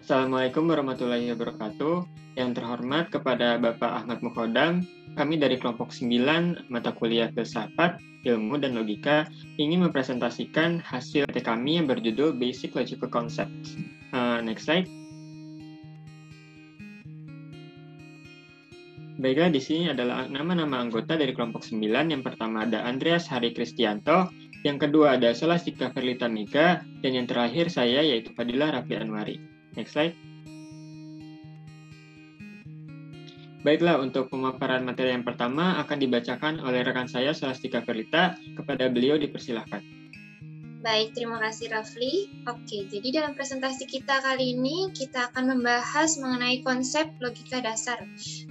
Assalamualaikum warahmatullahi wabarakatuh. Yang terhormat kepada Bapak Ahmad Mukhodam, kami dari kelompok 9 mata kuliah filsafat, ilmu, dan logika ingin mempresentasikan hasil PT kami yang berjudul Basic Logical Concepts. Next slide. Baiklah, di sini adalah nama-nama anggota dari kelompok 9. Yang pertama ada Andreas Hari Kristianto, yang kedua ada Scholastica Ferlita Mika, dan yang terakhir saya yaitu Fadilah Rafli Anwari. Next slide. Baiklah, untuk pemaparan materi yang pertama akan dibacakan oleh rekan saya Scholastica Ferlita. Kepada beliau dipersilahkan. Baik, terima kasih Rafli. Oke, jadi dalam presentasi kita kali ini kita akan membahas mengenai konsep logika dasar,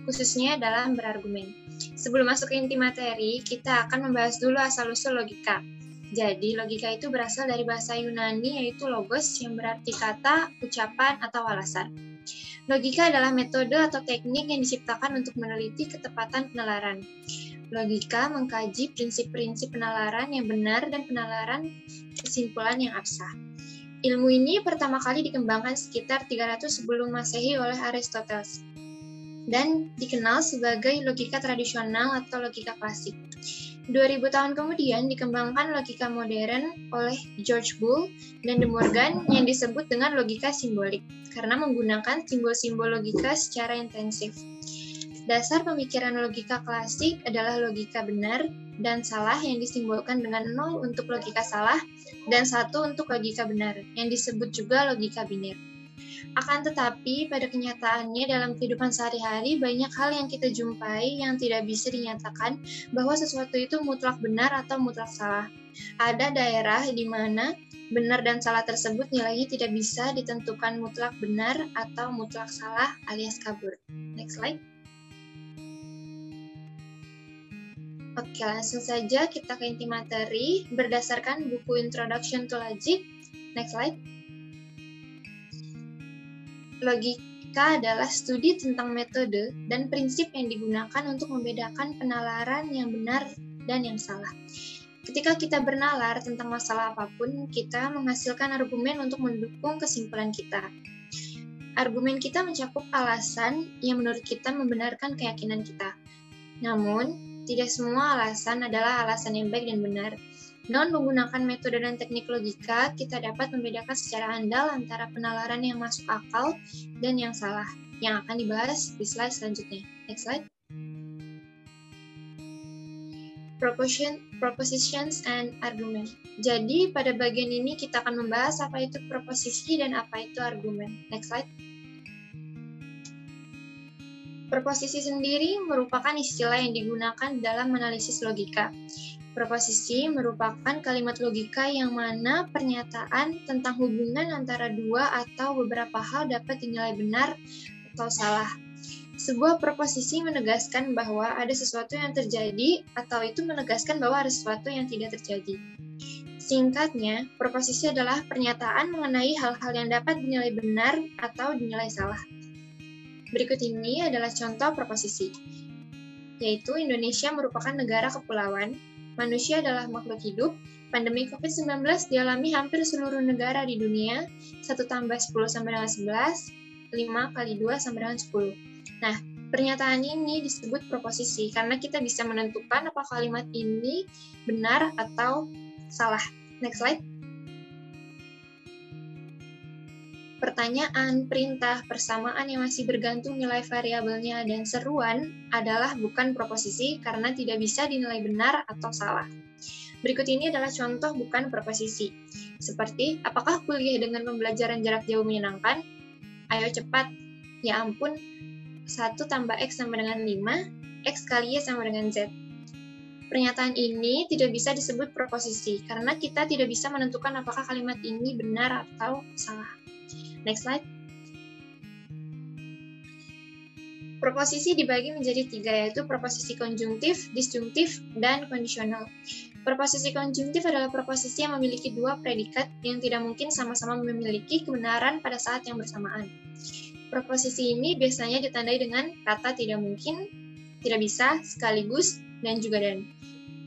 khususnya dalam berargumen. Sebelum masuk ke inti materi, kita akan membahas dulu asal-usul logika. Jadi, logika itu berasal dari bahasa Yunani yaitu logos yang berarti kata, ucapan, atau alasan. Logika adalah metode atau teknik yang diciptakan untuk meneliti ketepatan penalaran. Logika mengkaji prinsip-prinsip penalaran yang benar dan penalaran kesimpulan yang absah. Ilmu ini pertama kali dikembangkan sekitar 300 sebelum Masehi oleh Aristoteles dan dikenal sebagai logika tradisional atau logika klasik. 2000 tahun kemudian dikembangkan logika modern oleh George Boole dan De Morgan yang disebut dengan logika simbolik karena menggunakan simbol-simbol logika secara intensif. Dasar pemikiran logika klasik adalah logika benar dan salah yang disimbolkan dengan 0 untuk logika salah dan 1 untuk logika benar yang disebut juga logika biner. Akan tetapi, pada kenyataannya dalam kehidupan sehari-hari banyak hal yang kita jumpai yang tidak bisa dinyatakan bahwa sesuatu itu mutlak benar atau mutlak salah. Ada daerah di mana benar dan salah tersebut nilainya tidak bisa ditentukan mutlak benar atau mutlak salah alias kabur. Next slide. Oke, langsung saja kita ke inti materi berdasarkan buku Introduction to Logic. Next slide. Logika adalah studi tentang metode dan prinsip yang digunakan untuk membedakan penalaran yang benar dan yang salah. Ketika kita bernalar tentang masalah apapun, kita menghasilkan argumen untuk mendukung kesimpulan kita. Argumen kita mencakup alasan yang menurut kita membenarkan keyakinan kita. Namun, tidak semua alasan adalah alasan yang baik dan benar. Dengan menggunakan metode dan teknik logika, kita dapat membedakan secara handal antara penalaran yang masuk akal dan yang salah, yang akan dibahas di slide selanjutnya. Next slide. Propositions and argument. Jadi, pada bagian ini kita akan membahas apa itu proposisi dan apa itu argumen. Next slide. Proposisi sendiri merupakan istilah yang digunakan dalam analisis logika. Proposisi merupakan kalimat logika yang mana pernyataan tentang hubungan antara dua atau beberapa hal dapat dinilai benar atau salah. Sebuah proposisi menegaskan bahwa ada sesuatu yang terjadi atau itu menegaskan bahwa ada sesuatu yang tidak terjadi. Singkatnya, proposisi adalah pernyataan mengenai hal-hal yang dapat dinilai benar atau dinilai salah. Berikut ini adalah contoh proposisi, yaitu Indonesia merupakan negara kepulauan, manusia adalah makhluk hidup, pandemi COVID-19 dialami hampir seluruh negara di dunia, 1 tambah 10 sama dengan 11, 5 kali 2 sama dengan 10. Nah, pernyataan ini disebut proposisi karena kita bisa menentukan apa kalimat ini benar atau salah. Next slide. Pertanyaan, perintah, persamaan yang masih bergantung nilai variabelnya, dan seruan adalah bukan proposisi karena tidak bisa dinilai benar atau salah. Berikut ini adalah contoh bukan proposisi. Seperti, apakah kuliah dengan pembelajaran jarak jauh menyenangkan? Ayo cepat. Ya ampun, 1 tambah X sama dengan 5, X kali Y sama dengan Z. Pernyataan ini tidak bisa disebut proposisi karena kita tidak bisa menentukan apakah kalimat ini benar atau salah. Next slide. Proposisi dibagi menjadi 3, yaitu proposisi konjungtif, disjungtif, dan kondisional. Proposisi konjungtif adalah proposisi yang memiliki 2 predikat yang tidak mungkin sama-sama memiliki kebenaran pada saat yang bersamaan. Proposisi ini biasanya ditandai dengan kata tidak mungkin, tidak bisa, sekaligus, dan juga dan.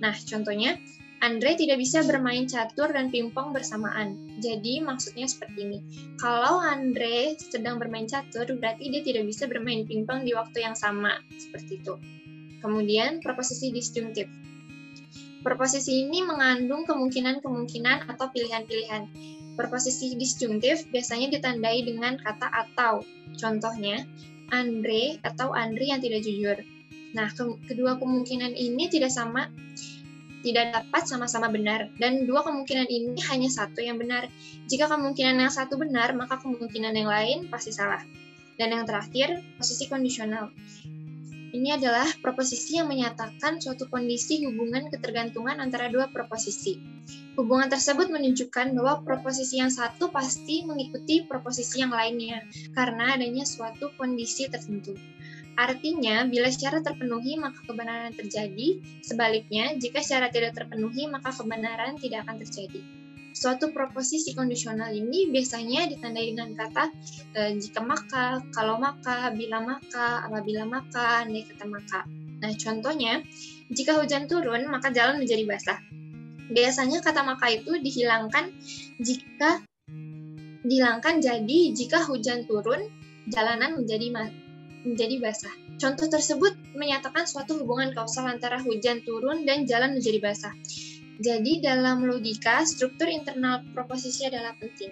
Nah, contohnya, Andre tidak bisa bermain catur dan pingpong bersamaan. Jadi maksudnya seperti ini. Kalau Andre sedang bermain catur, berarti dia tidak bisa bermain pingpong di waktu yang sama. Seperti itu. Kemudian proposisi disjungtif. Proposisi ini mengandung kemungkinan-kemungkinan atau pilihan-pilihan. Proposisi disjungtif biasanya ditandai dengan kata atau. Contohnya, Andre atau Andri yang tidak jujur. Nah, kedua kemungkinan ini tidak dapat sama-sama benar, dan dua kemungkinan ini hanya satu yang benar. Jika kemungkinan yang satu benar, maka kemungkinan yang lain pasti salah. Dan yang terakhir, posisi kondisional. Ini adalah proposisi yang menyatakan suatu kondisi hubungan ketergantungan antara dua proposisi. Hubungan tersebut menunjukkan bahwa proposisi yang satu pasti mengikuti proposisi yang lainnya, karena adanya suatu kondisi tertentu. Artinya, bila syarat terpenuhi, maka kebenaran terjadi. Sebaliknya, jika syarat tidak terpenuhi, maka kebenaran tidak akan terjadi. Suatu proposisi kondisional ini biasanya ditandai dengan kata jika maka, kalau maka, bila maka, apabila maka, andai kata maka. Nah, contohnya, jika hujan turun, maka jalan menjadi basah. Biasanya kata maka itu dihilangkan jadi jika hujan turun, jalanan menjadi basah. Contoh tersebut menyatakan suatu hubungan kausal antara hujan turun dan jalan menjadi basah. Jadi dalam logika, struktur internal proposisi adalah penting.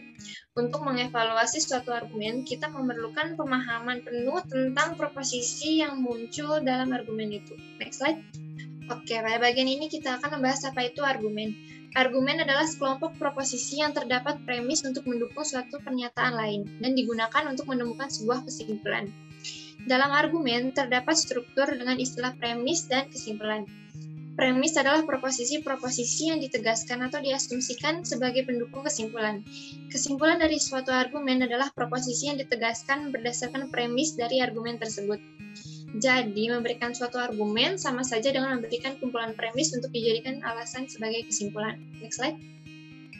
Untuk mengevaluasi suatu argumen, kita memerlukan pemahaman penuh tentang proposisi yang muncul dalam argumen itu. Next slide. Oke, pada bagian ini kita akan membahas apa itu argumen. Argumen adalah sekelompok proposisi yang terdapat premis untuk mendukung suatu pernyataan lain dan digunakan untuk menemukan sebuah kesimpulan. Dalam argumen, terdapat struktur dengan istilah premis dan kesimpulan. Premis adalah proposisi-proposisi yang ditegaskan atau diasumsikan sebagai pendukung kesimpulan. Kesimpulan dari suatu argumen adalah proposisi yang ditegaskan berdasarkan premis dari argumen tersebut. Jadi, memberikan suatu argumen sama saja dengan memberikan kumpulan premis untuk dijadikan alasan sebagai kesimpulan. Next slide.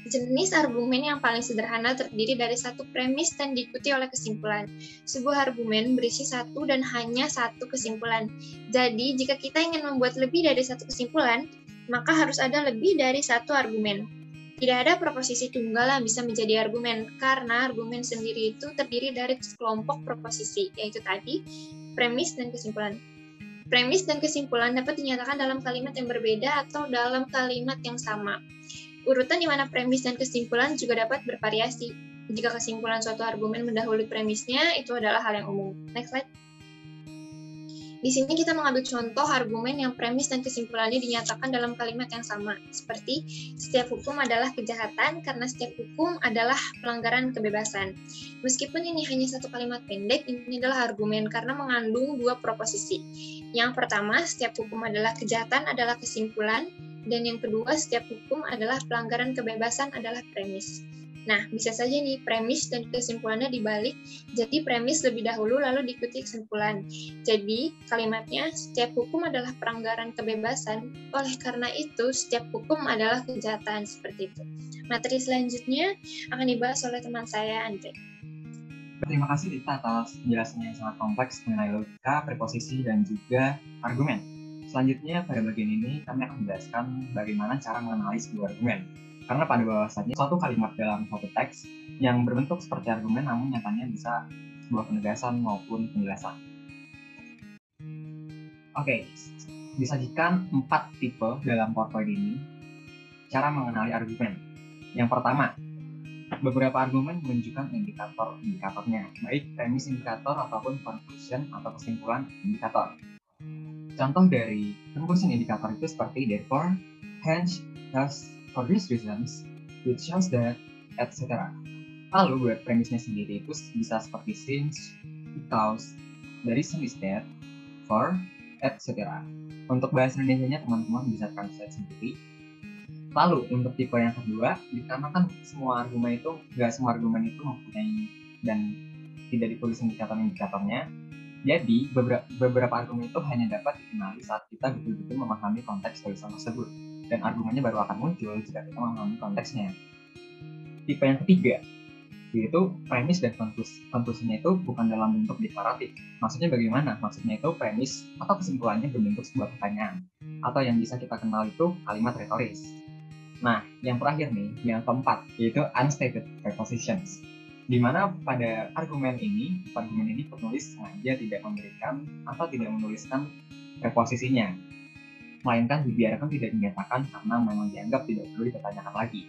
Jenis argumen yang paling sederhana terdiri dari satu premis dan diikuti oleh kesimpulan. Sebuah argumen berisi satu dan hanya satu kesimpulan. Jadi, jika kita ingin membuat lebih dari satu kesimpulan, maka harus ada lebih dari satu argumen. Tidak ada proposisi tunggal yang bisa menjadi argumen, karena argumen sendiri itu terdiri dari sekelompok proposisi, yaitu tadi, premis dan kesimpulan. Premis dan kesimpulan dapat dinyatakan dalam kalimat yang berbeda atau dalam kalimat yang sama. Urutan di mana premis dan kesimpulan juga dapat bervariasi. Jika kesimpulan suatu argumen mendahului premisnya, itu adalah hal yang umum. Next slide. Di sini kita mengambil contoh argumen yang premis dan kesimpulannya dinyatakan dalam kalimat yang sama, seperti setiap hukum adalah kejahatan karena setiap hukum adalah pelanggaran kebebasan. Meskipun ini hanya satu kalimat pendek, ini adalah argumen karena mengandung dua proposisi. Yang pertama, setiap hukum adalah kejahatan adalah kesimpulan, dan yang kedua, setiap hukum adalah pelanggaran kebebasan adalah premis. Nah, bisa saja nih premis dan kesimpulannya dibalik, jadi premis lebih dahulu lalu diikuti kesimpulan. Jadi, kalimatnya setiap hukum adalah pelanggaran kebebasan, oleh karena itu setiap hukum adalah kejahatan, seperti itu. Materi selanjutnya akan dibahas oleh teman saya, Andre. Terima kasih Rita atas penjelasannya yang sangat kompleks mengenai logika, preposisi, dan juga argumen. Selanjutnya, pada bagian ini kami akan menjelaskan bagaimana cara mengenali sebuah argumen. Karena pada bahwasannya suatu kalimat dalam suatu teks yang berbentuk seperti argumen namun nyatanya bisa sebuah penegasan maupun penjelasan. Oke, disajikan 4 tipe dalam PowerPoint ini cara mengenali argumen. Yang pertama, beberapa argumen menunjukkan indikatornya, baik premis indikator ataupun conclusion atau kesimpulan indikator. Contoh dari conclusion indikator itu seperti therefore, hence, thus, for these reasons, which shows that, etc. Lalu buat premisnya sendiri itu bisa seperti since, because, the reason is that, for, etc. Untuk bahasa Indonesianya teman-teman bisa translate sendiri. Lalu untuk tipe yang kedua, dikarenakan semua argumen itu mempunyai dan tidak ditulis indikator-indikatornya. Jadi, beberapa argumen itu hanya dapat dikenali saat kita betul-betul memahami konteks tulisan tersebut. Dan argumennya baru akan muncul jika kita memahami konteksnya. Tipe yang ketiga, yaitu premis dan konklusinya itu bukan dalam bentuk deklaratif. Maksudnya bagaimana? Maksudnya itu premis atau kesimpulannya berbentuk sebuah pertanyaan. Atau yang bisa kita kenal itu kalimat retoris. Nah, yang terakhir nih, yang keempat, yaitu unstated prepositions. Di mana pada argumen ini penulis sengaja tidak memberikan atau tidak menuliskan preposisinya, melainkan dibiarkan tidak dinyatakan karena memang dianggap tidak perlu dipertanyakan lagi.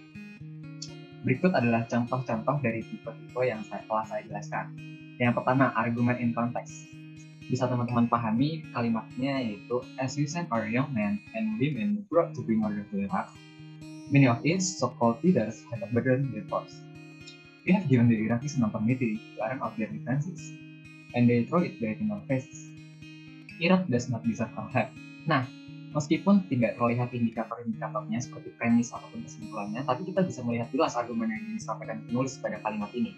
Berikut adalah contoh-contoh dari tipe-tipe yang telah saya jelaskan. Yang pertama, argument in context. Bisa teman-teman pahami kalimatnya, yaitu as recent are young men and women brought to bring order to the house. Many of these so-called leaders have abandoned their posts. We have given the Iraqis an opportunity to iron out their differences, and they throw it back in our faces. Iraq does not deserve our help. Nah, meskipun tidak terlihat indikator-indikatornya seperti premis ataupun kesimpulannya, tapi kita bisa melihat jelas argumen yang disampaikan penulis pada kalimat ini.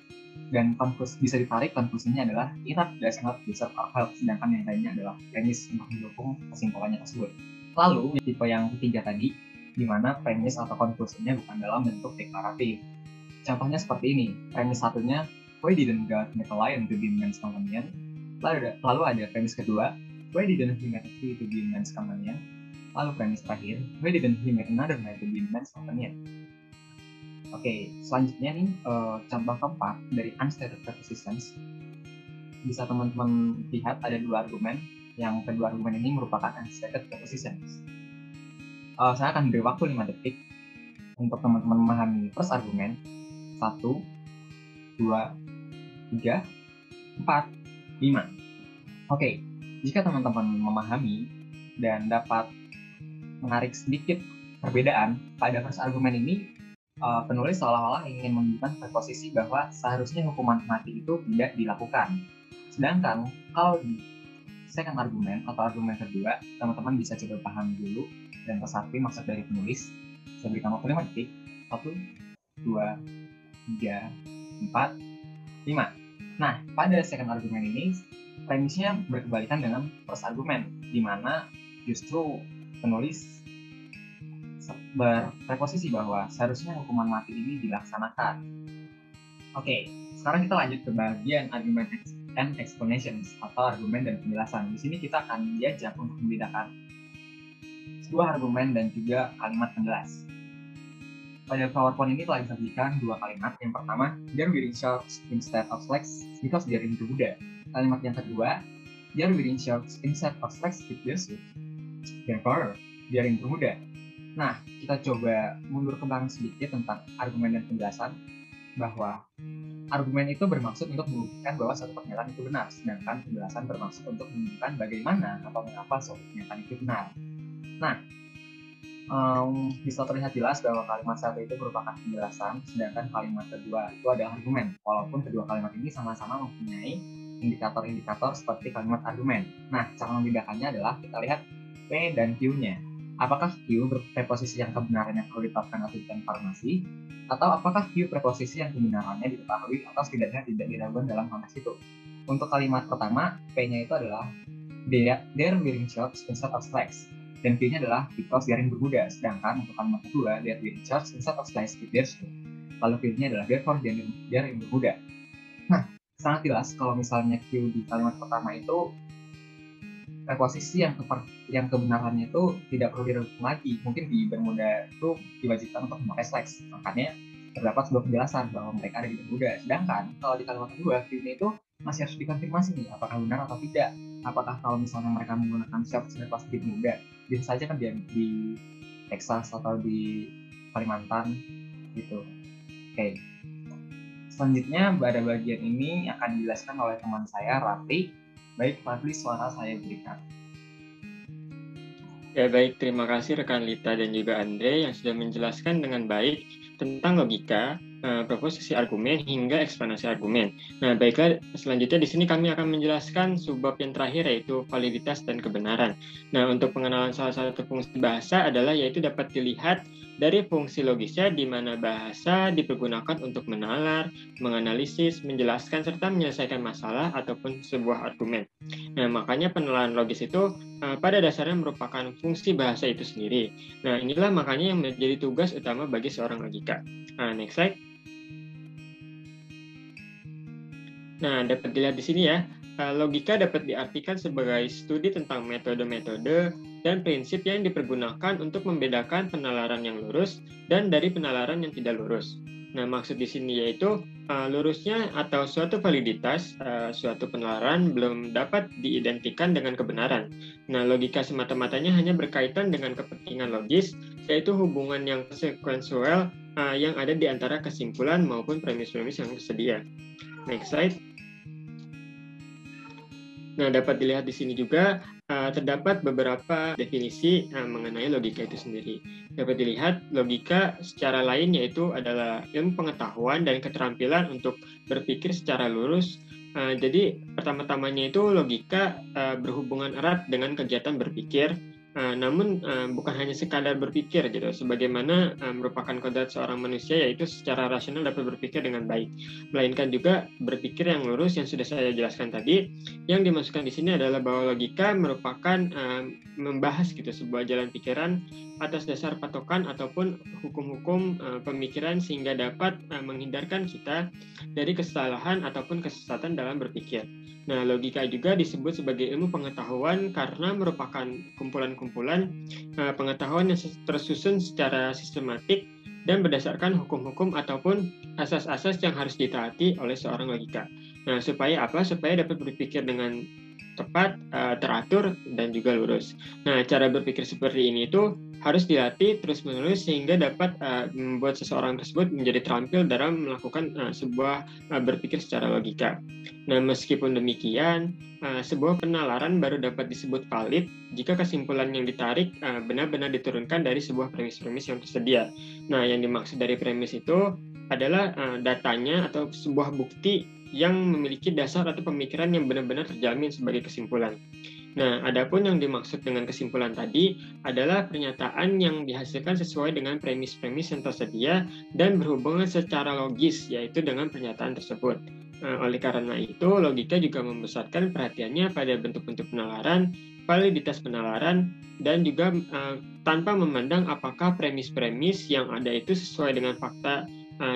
Dan bisa ditarik konklusinya adalah Iraq does not deserve our help, sedangkan yang lainnya adalah premis untuk mendukung kesimpulannya tersebut. Lalu, tipe yang ketiga tadi, di mana premis atau konklusinya bukan dalam bentuk deklaratif. Contohnya seperti ini, premis satunya, why didn't God make a lion to be man's companion? Lalu ada premis kedua, why didn't he make a tree to be man's companion? Lalu premis terakhir, why didn't he make another man to be man's companion? Oke, selanjutnya nih, contoh keempat dari unstated prepositions. Bisa teman-teman lihat ada dua argumen, yang kedua argumen ini merupakan unstated prepositions. Saya akan beri waktu 5 detik untuk teman-teman memahami first argumen. 1, 2, 3, 4, 5. Oke, jika teman-teman memahami dan dapat menarik sedikit perbedaan pada first argumen ini, penulis seolah-olah ingin menunjukkan preposisi bahwa seharusnya hukuman mati itu tidak dilakukan. Sedangkan kalau di second argumen atau argumen kedua, teman-teman bisa coba pahami dulu dan resapi maksud dari penulis. Saya berikan waktu 5 detik. 1, 2, 3, 4, 5. Nah, pada second argumen ini, premisnya berkebalikan dengan first argumen, di mana justru penulis berpreposisi bahwa seharusnya hukuman mati ini dilaksanakan. Oke, sekarang kita lanjut ke bagian argument and explanations atau argumen dan penjelasan. Di sini kita akan diajak untuk membedakan sebuah argumen dan juga kalimat penjelas. Pada PowerPoint ini telah disajikan dua kalimat. Yang pertama, they're wearing shorts instead of slacks because they're in Bermuda. Kalimat yang kedua, they're wearing shorts instead of slacks with their suit. Therefore, they're in Bermuda. Nah, kita coba mundur ke belakang sedikit tentang argumen dan penjelasan, bahwa argumen itu bermaksud untuk membuktikan bahwa suatu pernyataan itu benar, sedangkan penjelasan bermaksud untuk menunjukkan bagaimana atau mengapa suatu pernyataan itu benar. Nah, bisa terlihat jelas bahwa kalimat satu itu merupakan penjelasan, sedangkan kalimat kedua itu adalah argumen, walaupun kedua kalimat ini sama-sama mempunyai indikator-indikator seperti kalimat argumen. Nah, cara membedakannya adalah kita lihat P dan Q-nya. Apakah Q preposisi yang kebenarannya perlu ditetapkan atau dikonfirmasi, atau apakah Q preposisi yang kebenarannya diketahui atau setidaknya tidak diragukan dalam konteks itu. Untuk kalimat pertama, P-nya itu adalah they're wearing shorts instead of slacks, dan Q-nya adalah because they're in Bermuda. Sedangkan untuk kalimat kedua, they're wearing shorts instead of slacks with their shoes, lalu Q-nya adalah therefore they're in Bermuda. Nah, sangat jelas kalau misalnya Q di kalimat pertama itu preposisi yang kebenarannya itu tidak perlu diragukan lagi. Mungkin di Bermuda itu diwajibkan untuk memakai slacks, makanya terdapat sebuah penjelasan bahwa mereka ada di Bermuda. Sedangkan kalau di kalimat kedua, Q-nya itu masih harus dikonfirmasi nih, apakah benar atau tidak. Apakah kalau misalnya mereka menggunakan shorts dan pasti di Bermuda, bisa saja kan di Texas atau di Kalimantan gitu. Oke. Selanjutnya pada bagian ini akan dijelaskan oleh teman saya, Rafli. Baik, Rafli, suara saya berikan. Ya baik, terima kasih rekan Lita dan juga Andre yang sudah menjelaskan dengan baik tentang logika, proposisi argumen hingga eksplanasi argumen. Nah, baiklah, selanjutnya di sini kami akan menjelaskan subbab yang terakhir, yaitu validitas dan kebenaran. Nah, untuk pengenalan salah satu fungsi bahasa adalah yaitu dapat dilihat dari fungsi logisnya, di mana bahasa dipergunakan untuk menalar, menganalisis, menjelaskan, serta menyelesaikan masalah ataupun sebuah argumen. Nah, makanya penelaran logis itu pada dasarnya merupakan fungsi bahasa itu sendiri. Nah, inilah makanya yang menjadi tugas utama bagi seorang logika. Next slide. Nah, dapat dilihat di sini ya, logika dapat diartikan sebagai studi tentang metode-metode dan prinsip yang dipergunakan untuk membedakan penalaran yang lurus dan dari penalaran yang tidak lurus. Nah, maksud di sini yaitu lurusnya atau suatu validitas suatu penalaran belum dapat diidentikan dengan kebenaran. Nah, logika semata-matanya hanya berkaitan dengan kepentingan logis, yaitu hubungan yang sekuensial yang ada di antara kesimpulan maupun premis-premis yang tersedia. Next slide. Nah, dapat dilihat di sini juga terdapat beberapa definisi mengenai logika itu sendiri. Dapat dilihat logika secara lain yaitu adalah ilmu pengetahuan dan keterampilan untuk berpikir secara lurus. Jadi pertama-tamanya itu logika berhubungan erat dengan kegiatan berpikir, namun bukan hanya sekadar berpikir gitu, sebagaimana merupakan kodrat seorang manusia yaitu secara rasional dapat berpikir dengan baik, melainkan juga berpikir yang lurus yang sudah saya jelaskan tadi. Yang dimasukkan di sini adalah bahwa logika merupakan membahas gitu sebuah jalan pikiran atas dasar patokan ataupun hukum-hukum pemikiran sehingga dapat menghindarkan kita dari kesalahan ataupun kesesatan dalam berpikir. Nah, logika juga disebut sebagai ilmu pengetahuan karena merupakan kumpulan-kumpulan pengetahuan yang tersusun secara sistematik dan berdasarkan hukum-hukum ataupun asas-asas yang harus ditaati oleh seorang logika. Nah, supaya apa? Supaya dapat berpikir dengan tepat, teratur, dan juga lurus. Nah, cara berpikir seperti ini itu harus dilatih terus-menerus sehingga dapat membuat seseorang tersebut menjadi terampil dalam melakukan sebuah berpikir secara logika. Nah, meskipun demikian, sebuah penalaran baru dapat disebut valid jika kesimpulan yang ditarik benar-benar diturunkan dari sebuah premis-premis yang tersedia. Nah, yang dimaksud dari premis itu adalah datanya atau sebuah bukti yang memiliki dasar atau pemikiran yang benar-benar terjamin sebagai kesimpulan. Nah, adapun yang dimaksud dengan kesimpulan tadi adalah pernyataan yang dihasilkan sesuai dengan premis-premis yang tersedia dan berhubungan secara logis, yaitu dengan pernyataan tersebut. Oleh karena itu, logika juga membesarkan perhatiannya pada bentuk-bentuk penalaran, validitas penalaran, dan juga tanpa memandang apakah premis-premis yang ada itu sesuai dengan fakta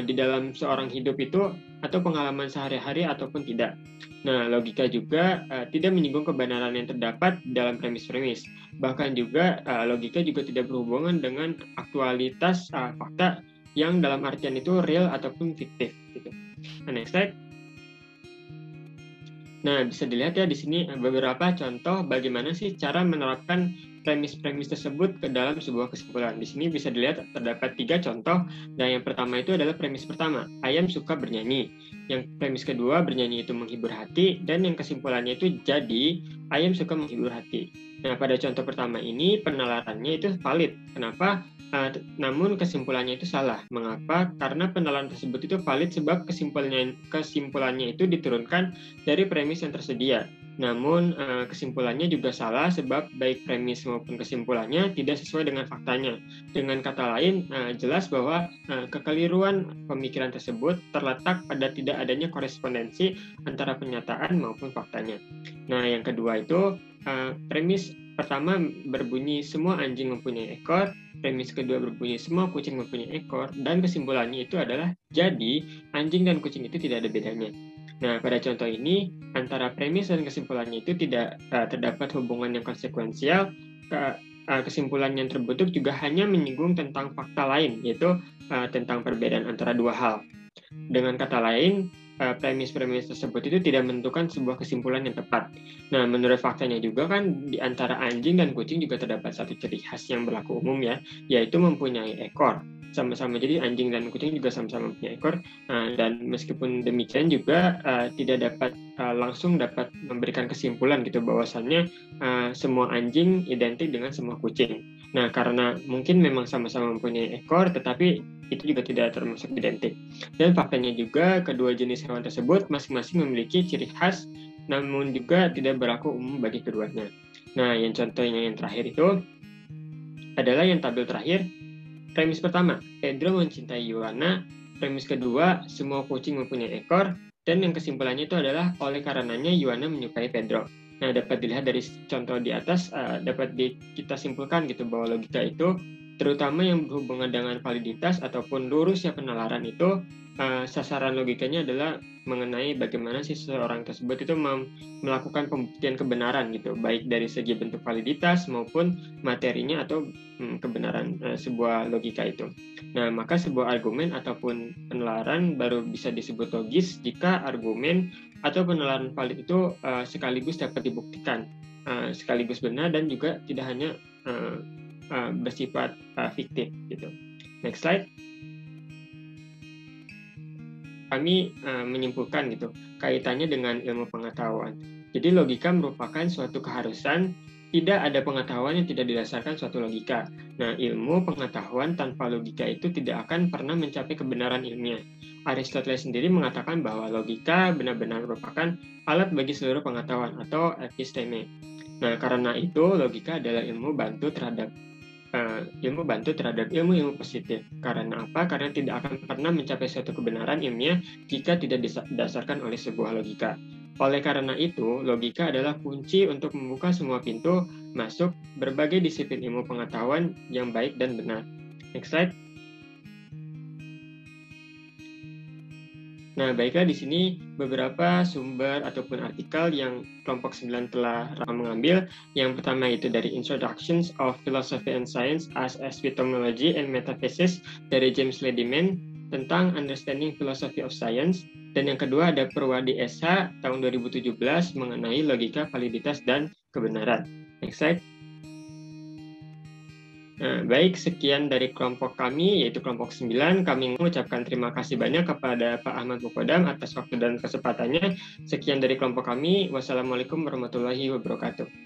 di dalam seorang hidup itu atau pengalaman sehari-hari ataupun tidak. Nah, logika juga tidak menyinggung kebenaran yang terdapat dalam premis-premis. Bahkan juga logika juga tidak berhubungan dengan aktualitas fakta yang dalam artian itu real ataupun fiktif gitu. Nah, next slide. Nah, bisa dilihat ya di sini beberapa contoh bagaimana sih cara menerapkan premis-premis tersebut ke dalam sebuah kesimpulan. Di sini bisa dilihat terdapat 3 contoh. Dan yang pertama itu adalah premis pertama, ayam suka bernyanyi. Yang premis kedua, bernyanyi itu menghibur hati. Dan yang kesimpulannya itu jadi, ayam suka menghibur hati. Nah, pada contoh pertama ini penalarannya itu valid. Kenapa? Namun kesimpulannya itu salah. Mengapa? Karena penalaran tersebut itu valid sebab kesimpulannya itu diturunkan dari premis yang tersedia. Namun kesimpulannya juga salah sebab baik premis maupun kesimpulannya tidak sesuai dengan faktanya. Dengan kata lain, jelas bahwa kekeliruan pemikiran tersebut terletak pada tidak adanya korespondensi antara pernyataan maupun faktanya. Nah, yang kedua itu premis pertama berbunyi semua anjing mempunyai ekor, premis kedua berbunyi semua kucing mempunyai ekor, dan kesimpulannya itu adalah jadi anjing dan kucing itu tidak ada bedanya. Nah, pada contoh ini, antara premis dan kesimpulannya itu tidak terdapat hubungan yang konsekuensial. Kesimpulan yang terbentuk juga hanya menyinggung tentang fakta lain, yaitu tentang perbedaan antara dua hal. Dengan kata lain, premis-premis tersebut itu tidak menentukan sebuah kesimpulan yang tepat. Nah, menurut faktanya juga kan, di antara anjing dan kucing juga terdapat satu ciri khas yang berlaku umum ya, yaitu mempunyai ekor. Sama-sama, jadi anjing dan kucing juga sama-sama punya ekor, dan meskipun demikian juga tidak dapat langsung dapat memberikan kesimpulan gitu bahwasannya semua anjing identik dengan semua kucing. Nah, karena mungkin memang sama-sama mempunyai ekor, tetapi itu juga tidak termasuk identik. Dan faktanya juga kedua jenis hewan tersebut masing-masing memiliki ciri khas, namun juga tidak berlaku umum bagi keduanya. Nah, yang contohnya yang terakhir itu adalah yang tabel terakhir. Premis pertama, Pedro mencintai Ioana. Premis kedua, semua kucing mempunyai ekor. Dan yang kesimpulannya itu adalah oleh karenanya Ioana menyukai Pedro. Nah, dapat dilihat dari contoh di atas, dapat kita simpulkan gitu bahwa logika itu, terutama yang berhubungan dengan validitas ataupun lurusnya penalaran itu, sasaran logikanya adalah mengenai bagaimana si seseorang tersebut itu melakukan pembuktian kebenaran gitu, baik dari segi bentuk validitas maupun materinya atau kebenaran sebuah logika itu. Nah, maka sebuah argumen ataupun penalaran baru bisa disebut logis jika argumen atau penalaran valid itu sekaligus dapat dibuktikan, sekaligus benar dan juga tidak hanya bersifat fiktif gitu. Next slide. Kami menyimpulkan gitu kaitannya dengan ilmu pengetahuan. Jadi logika merupakan suatu keharusan, tidak ada pengetahuan yang tidak didasarkan suatu logika. Nah, ilmu pengetahuan tanpa logika itu tidak akan pernah mencapai kebenaran ilmiah. Aristoteles sendiri mengatakan bahwa logika benar-benar merupakan alat bagi seluruh pengetahuan atau episteme. Nah, karena itu logika adalah ilmu bantu terhadap ilmu-ilmu positif. Karena apa? Karena tidak akan pernah mencapai suatu kebenaran ilmiah jika tidak didasarkan oleh sebuah logika. Oleh karena itu, logika adalah kunci untuk membuka semua pintu masuk berbagai disiplin ilmu pengetahuan yang baik dan benar. Next slide. Nah, baiklah di sini beberapa sumber ataupun artikel yang kelompok 9 telah mengambil. Yang pertama itu dari Introductions of Philosophy and Science as Epistemology and Metaphysics dari James Lediman tentang Understanding Philosophy of Science. Dan yang kedua ada Purwadi SH tahun 2017 mengenai logika, validitas, dan kebenaran. Next slide. Nah, baik, sekian dari kelompok kami, yaitu kelompok 9. Kami mengucapkan terima kasih banyak kepada Pak Ahmad Mukhodam atas waktu dan kesempatannya. Sekian dari kelompok kami. Wassalamualaikum warahmatullahi wabarakatuh.